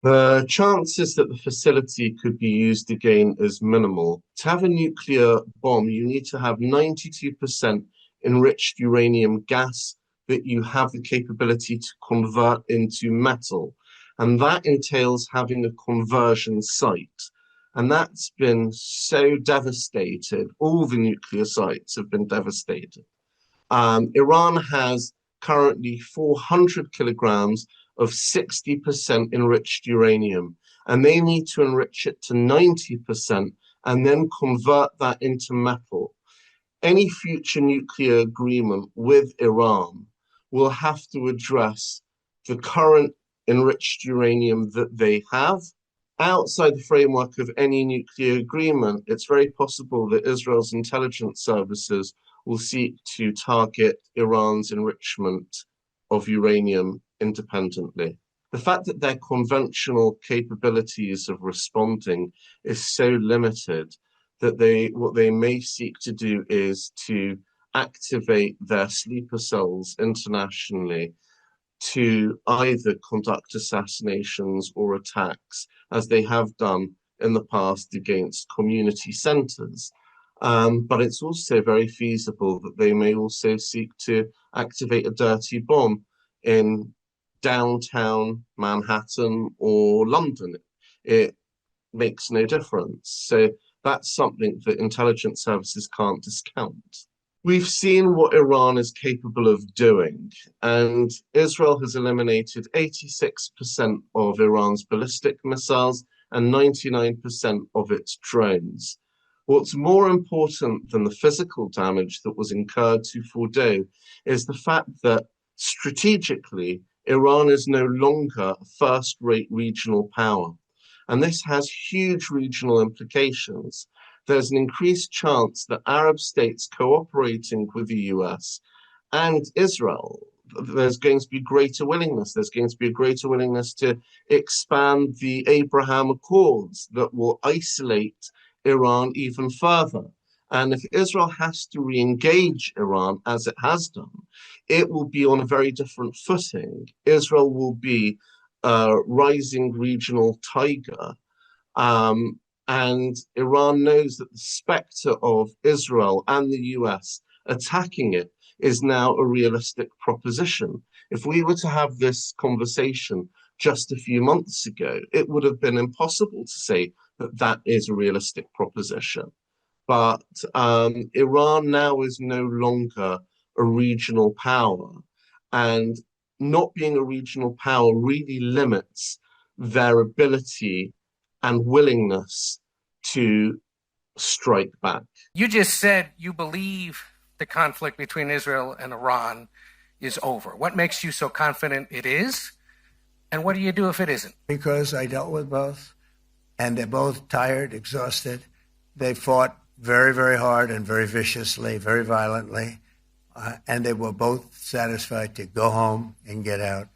The chances that the facility could be used again is minimal. To have a nuclear bomb, you need to have 92% enriched uranium gas that you have the capability to convert into metal. And that entails having a conversion site. And that's been so devastated. All the nuclear sites have been devastated. Iran has currently 400 kilograms of 60% enriched uranium, and they need to enrich it to 90% and then convert that into metal. Any future nuclear agreement with Iran will have to address the current enriched uranium that they have. Outside the framework of any nuclear agreement, it's very possible that Israel's intelligence services will seek to target Iran's enrichment of uranium independently. The fact that their conventional capabilities of responding is so limited that what they may seek to do is to activate their sleeper cells internationally to either conduct assassinations or attacks, as they have done in the past against community centers. But it's also very feasible that they may also seek to activate a dirty bomb in downtown Manhattan or London. It makes no difference. So that's something that intelligence services can't discount. We've seen what Iran is capable of doing, and Israel has eliminated 86% of Iran's ballistic missiles and 99% of its drones. What's more important than the physical damage that was incurred to Fordo is the fact that strategically, Iran is no longer a first-rate regional power. And this has huge regional implications. There's an increased chance that Arab states cooperating with the US and Israel, there's going to be greater willingness. There's going to be a greater willingness to expand the Abraham Accords that will isolate Iran even further. And if Israel has to re-engage Iran, as it has done, it will be on a very different footing. Israel will be a rising regional tiger. And Iran knows that the specter of Israel and the US attacking it is now a realistic proposition. If we were to have this conversation just a few months ago, it would have been impossible to say that that is a realistic proposition. But Iran now is no longer a regional power, and not being a regional power really limits their ability and willingness to strike back. You just said you believe the conflict between Israel and Iran is over. What makes you so confident it is? And what do you do if it isn't? Because I dealt with both, and they're both tired, exhausted. They fought very, very hard and very viciously, very violently, and they were both satisfied to go home and get out.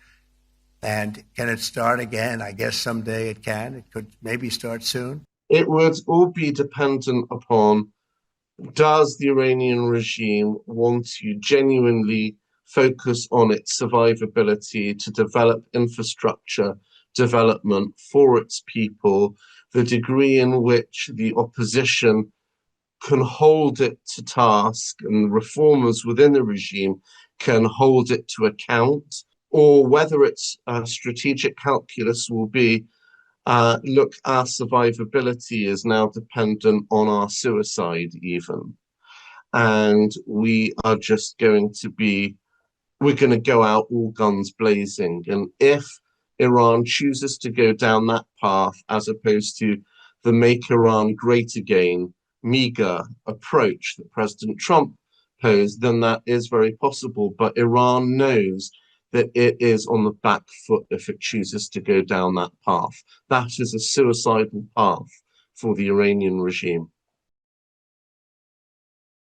And can it start again? I guess someday it can. It could maybe start soon. It would all be dependent upon, does the Iranian regime want to genuinely focus on its survivability to develop infrastructure development for its people, the degree in which the opposition can hold it to task and reformers within the regime can hold it to account, or whether its strategic calculus will be, look, our survivability is now dependent on our suicide even. And we are just going to be, we're going to go out all guns blazing. And if Iran chooses to go down that path, as opposed to the Make Iran Great Again meager approach that President Trump posed, then that is very possible. But Iran knows that it is on the back foot if it chooses to go down that path. That is a suicidal path for the Iranian regime.